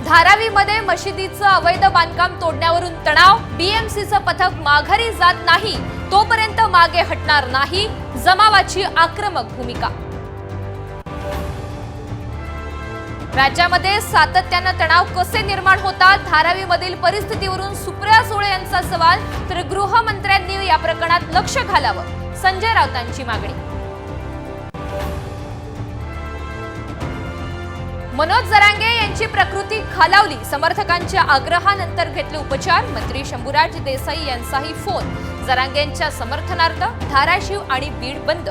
धारावीमध्ये मशिदीचं अवैध बांधकाम तोडण्यावरून तणाव, बीएमसीचं पथक माघारी जात नाही तोपर्यंत मागे हटणार नाही, जमावाची आक्रमक भूमिका। राज्यामध्ये सातत्यानं तणाव कसे निर्माण होतात, धारावीमधील परिस्थितीवरून सुप्रिया सुळे यांचा सवाल, तर गृहमंत्र्यांनी या प्रकरणात लक्ष घालावं, संजय राऊतांची मागणी। मनोज जरांगे यांची प्रकृती खालावली, समर्थकांच्या आग्रहानंतर घेतले उपचार, मंत्री शंभूराज देसाई यांचाही फोन, जरांगेंच्या समर्थनार्थ धाराशिव आणि बीड बंद।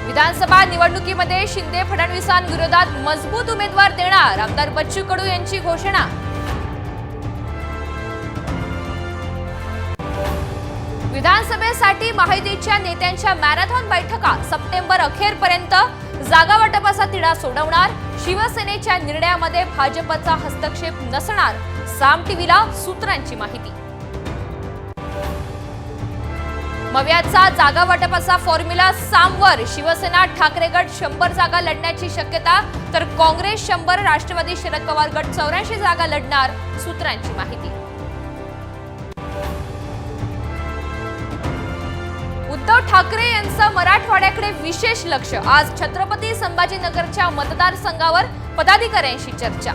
विधानसभा निवडणुकीमध्ये शिंदे फडणवीसांविरोधात मजबूत उमेदवार देणार, आमदार बच्चू कडू यांची घोषणा। विधानसभेसाठी महायुतीच्या नेत्यांच्या मॅरेथॉन बैठका, सप्टेंबर अखेरपर्यंत जागा वाटपाचा तिढा सोडवणार, शिवसेनेच्या निर्णयामध्ये भाजपचा हस्तक्षेप नसणार, साम टीव्हीला सूत्रांची माहिती। मव्याचा जागा वाटपाचा फॉर्म्युला सामवर, शिवसेना ठाकरे गट 100 जागा लढण्याची शक्यता, तर काँग्रेस 100, राष्ट्रवादी शरद पवार गट 84 जागा लढणार, सूत्रांची माहिती। उद्धव ठाकरे यांचं मराठवाड्याकडे विशेष लक्ष, आज छत्रपती संभाजीनगरच्या मतदारसंघावर पदाधिकाऱ्यांशी चर्चा।